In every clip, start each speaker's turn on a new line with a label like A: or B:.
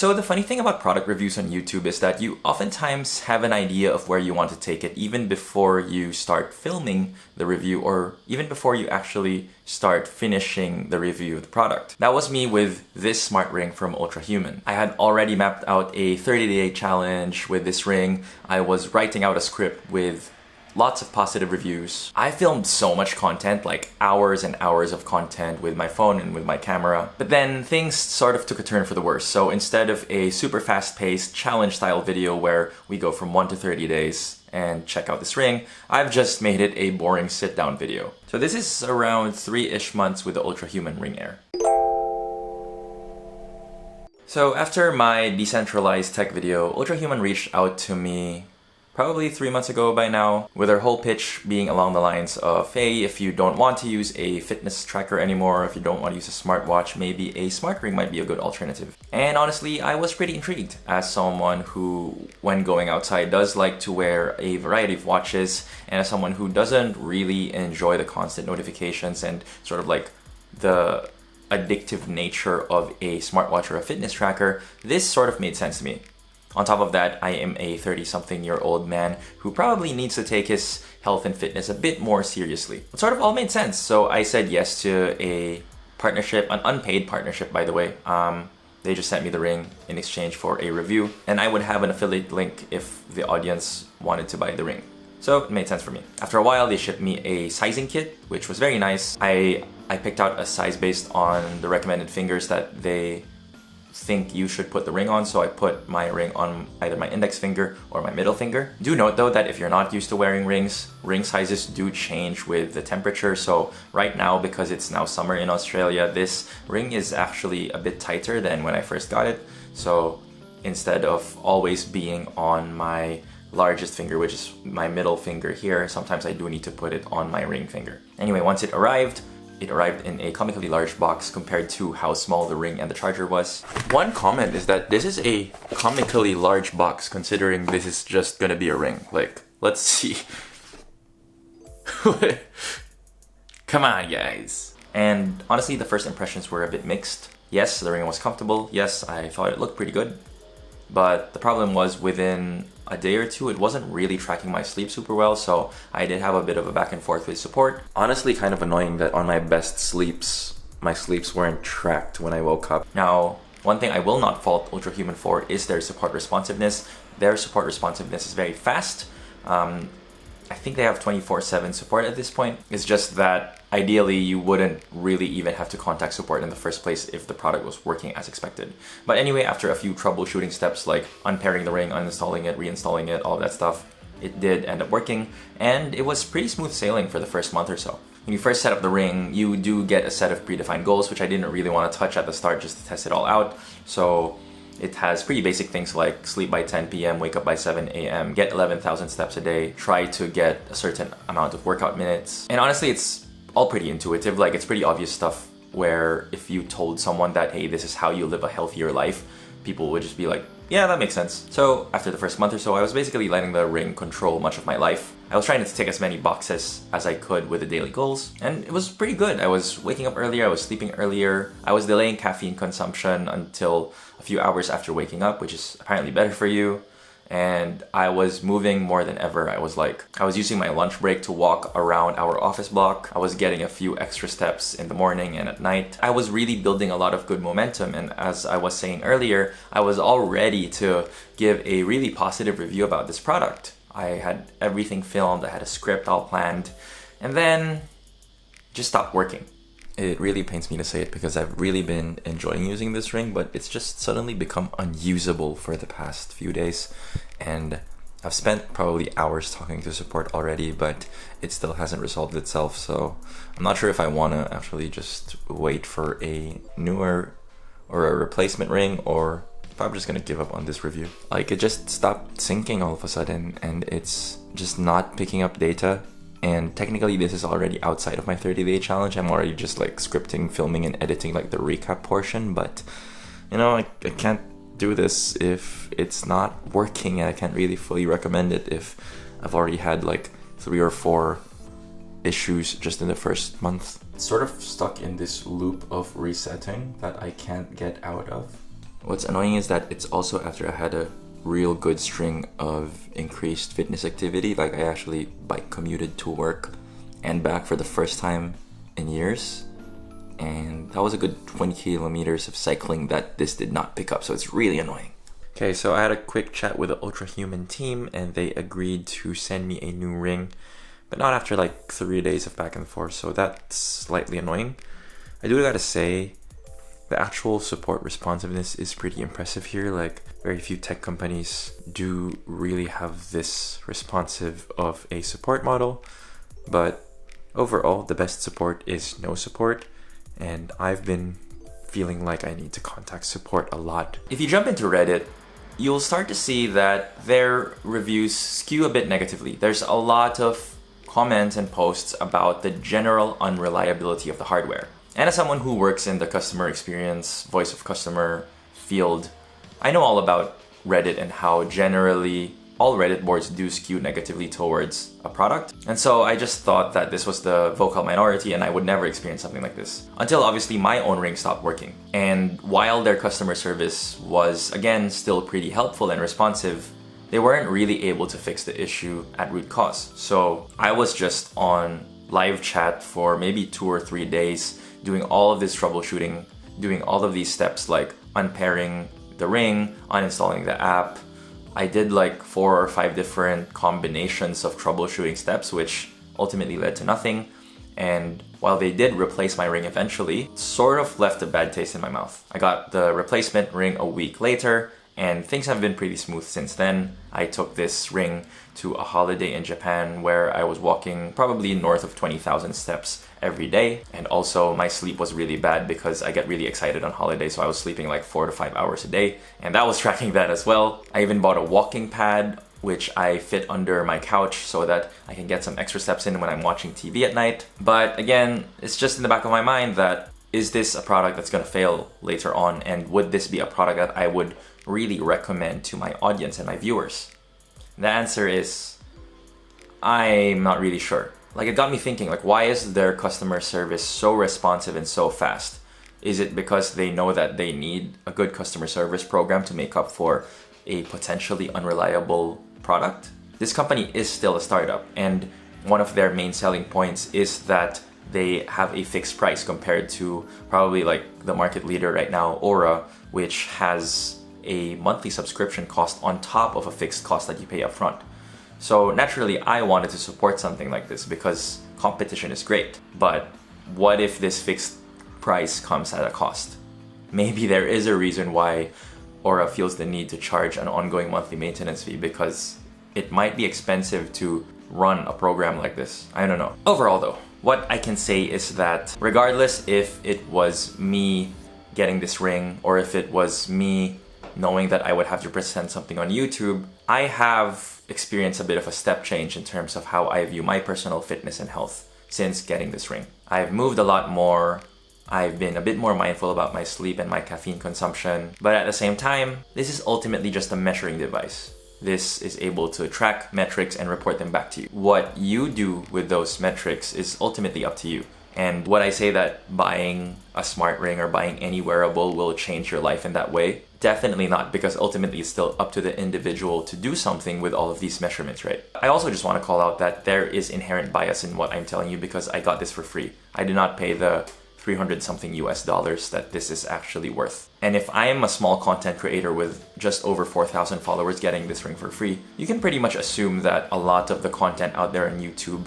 A: So the funny thing about product reviews on YouTube is that you oftentimes have an idea of where you want to take it even before you start filming the review or even before you actually start finishing the review of the product. That was me with this smart ring from Ultrahuman. I had already mapped out a 30-day challenge with this ring. I was writing out a script with lots of positive reviews. I filmed so much content, like hours and hours of content with my phone and with my camera. But then things sort of took a turn for the worse. So instead of a super fast-paced challenge style video where we go from 1 to 30 days and check out this ring, I've just made it a boring sit-down video. So this is around 3-ish months with the Ultrahuman Ring AIR. So after my decentralized tech video, Ultrahuman reached out to me probably 3 months ago by now, with their whole pitch being along the lines of, hey, if you don't want to use a fitness tracker anymore, if you don't want to use a smartwatch, maybe a smart ring might be a good alternative. And honestly, I was pretty intrigued as someone who, when going outside, does like to wear a variety of watches, and as someone who doesn't really enjoy the constant notifications and sort of like the addictive nature of a smartwatch or a fitness tracker, this sort of made sense to me. On top of that, I am a 30-something-year-old man who probably needs to take his health and fitness a bit more seriously. It sort of all made sense, so I said yes to a partnership, an unpaid partnership by the way. They just sent me the ring in exchange for a review, and I would have an affiliate link if the audience wanted to buy the ring. So it made sense for me. After a while, they shipped me a sizing kit, which was very nice. I picked out a size based on the recommended fingers that they think you should put the ring on, so I put my ring on either my index finger or my middle finger. Do note though that if you're not used to wearing rings, ring sizes do change with the temperature. So right now, because it's now summer in Australia, this ring is actually a bit tighter than when I first got it. So instead of always being on my largest finger, which is my middle finger here, sometimes I do need to put it on my ring finger. Anyway, once it arrived in a comically large box compared to how small the ring and the charger was. One comment is that this is a comically large box considering this is just gonna be a ring. Like, let's see. Come on, guys. And honestly, the first impressions were a bit mixed. Yes, the ring was comfortable. Yes, I thought it looked pretty good. But the problem was within a day or two, it wasn't really tracking my sleep super well, so I did have a bit of a back and forth with support. Honestly, kind of annoying that on my best sleeps, my sleeps weren't tracked when I woke up. Now, one thing I will not fault Ultrahuman for is their support responsiveness. Their support responsiveness is very fast. I think they have 24/7 support at this point. It's just that ideally you wouldn't really even have to contact support in the first place if the product was working as expected. But anyway, after a few troubleshooting steps like unpairing the ring, uninstalling it, reinstalling it, all that stuff, it did end up working, and it was pretty smooth sailing for the first month or so. When you first set up the ring, you do get a set of predefined goals, which I didn't really want to touch at the start just to test it all out. So it has pretty basic things like sleep by 10 p.m., wake up by 7 a.m., get 11,000 steps a day, try to get a certain amount of workout minutes. And honestly, it's all pretty intuitive. Like, it's pretty obvious stuff where if you told someone that, hey, this is how you live a healthier life, people would just be like, yeah, that makes sense. So after the first month or so, I was basically letting the ring control much of my life. I was trying to tick as many boxes as I could with the daily goals, and it was pretty good. I was waking up earlier, I was sleeping earlier, I was delaying caffeine consumption until a few hours after waking up, which is apparently better for you. And I was moving more than ever. I was using my lunch break to walk around our office block. I was getting a few extra steps in the morning and at night. I was really building a lot of good momentum, and as I was saying earlier, I was all ready to give a really positive review about this product. I had everything filmed, I had a script all planned, and then it just stopped working. It really pains me to say it because I've really been enjoying using this ring, but it's just suddenly become unusable for the past few days. And I've spent probably hours talking to support already, but it still hasn't resolved itself. So I'm not sure if I want to actually just wait for a newer or a replacement ring, or if I'm just going to give up on this review. Like, it just stopped syncing all of a sudden, and it's just not picking up data. And technically this is already outside of my 30-day challenge. I'm already just like scripting, filming, and editing like the recap portion, but you know, I can't do this if it's not working, and I can't really fully recommend it if I've already had like 3 or 4 issues just in the first month. Sort of stuck in this loop of resetting that I can't get out of. What's annoying is that it's also after I had a real good string of increased fitness activity. Like I actually bike commuted to work and back for the first time in years. And that was a good 20 kilometers of cycling that this did not pick up, so it's really annoying. Okay, so I had a quick chat with the Ultrahuman team and they agreed to send me a new ring, but not after like 3 days of back and forth, so that's slightly annoying. I do gotta say, the actual support responsiveness is pretty impressive here. Like very few tech companies do really have this responsive of a support model, but overall the best support is no support, and I've been feeling like I need to contact support a lot. If you jump into Reddit, you'll start to see that their reviews skew a bit negatively. There's a lot of comments and posts about the general unreliability of the hardware. And as someone who works in the customer experience, voice of customer field, I know all about Reddit and how generally all Reddit boards do skew negatively towards a product. And so I just thought that this was the vocal minority and I would never experience something like this. Until obviously my own ring stopped working. And while their customer service was, again, still pretty helpful and responsive, they weren't really able to fix the issue at root cause. So I was just on live chat for maybe 2 or 3 days, doing all of this troubleshooting, doing all of these steps like unpairing the ring, uninstalling the app. I did like 4 or 5 different combinations of troubleshooting steps, which ultimately led to nothing. And while they did replace my ring eventually, it sort of left a bad taste in my mouth. I got the replacement ring a week later, and things have been pretty smooth since then. I took this ring to a holiday in Japan where I was walking probably north of 20,000 steps every day. And also my sleep was really bad because I get really excited on holiday, so I was sleeping like 4 to 5 hours a day, and that was tracking that as well. I even bought a walking pad which I fit under my couch so that I can get some extra steps in when I'm watching TV at night. But again, it's just in the back of my mind that, is this a product that's gonna fail later on, and would this be a product that I would really recommend to my audience and my viewers? The answer is, I'm not really sure. Like, it got me thinking, like, why is their customer service so responsive and so fast? Is it because they know that they need a good customer service program to make up for a potentially unreliable product? This company is still a startup, and one of their main selling points is that they have a fixed price compared to probably like the market leader right now, Oura, which has a monthly subscription cost on top of a fixed cost that you pay up front. So naturally, I wanted to support something like this because competition is great. But what if this fixed price comes at a cost? Maybe there is a reason why Oura feels the need to charge an ongoing monthly maintenance fee, because it might be expensive to run a program like this. I don't know. Overall though, what I can say is that regardless if it was me getting this ring or if it was me knowing that I would have to present something on YouTube, I have experienced a bit of a step change in terms of how I view my personal fitness and health since getting this ring. I've moved a lot more. I've been a bit more mindful about my sleep and my caffeine consumption. But at the same time, this is ultimately just a measuring device. This is able to track metrics and report them back to you. What you do with those metrics is ultimately up to you. And would I say that buying a smart ring or buying any wearable will change your life in that way? Definitely not, because ultimately it's still up to the individual to do something with all of these measurements, right? I also just want to call out that there is inherent bias in what I'm telling you because I got this for free. I did not pay the 300 something US dollars that this is actually worth. And if I am a small content creator with just over 4,000 followers getting this ring for free, you can pretty much assume that a lot of the content out there on YouTube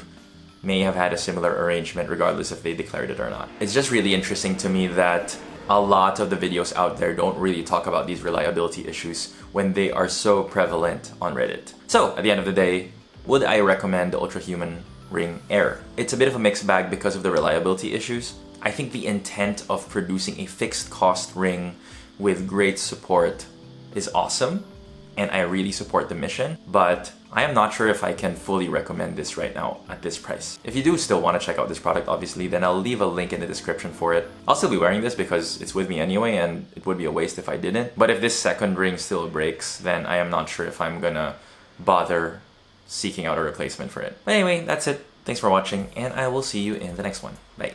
A: may have had a similar arrangement regardless if they declared it or not. It's just really interesting to me that a lot of the videos out there don't really talk about these reliability issues when they are so prevalent on Reddit. So at the end of the day, would I recommend the Ultrahuman Ring AIR? It's a bit of a mixed bag because of the reliability issues. I think the intent of producing a fixed cost ring with great support is awesome, and I really support the mission, but I am not sure if I can fully recommend this right now at this price. If you do still want to check out this product, obviously, then I'll leave a link in the description for it. I'll still be wearing this because it's with me anyway, and it would be a waste if I didn't. But if this second ring still breaks, then I am not sure if I'm gonna bother seeking out a replacement for it. But anyway, that's it. Thanks for watching, and I will see you in the next one. Bye.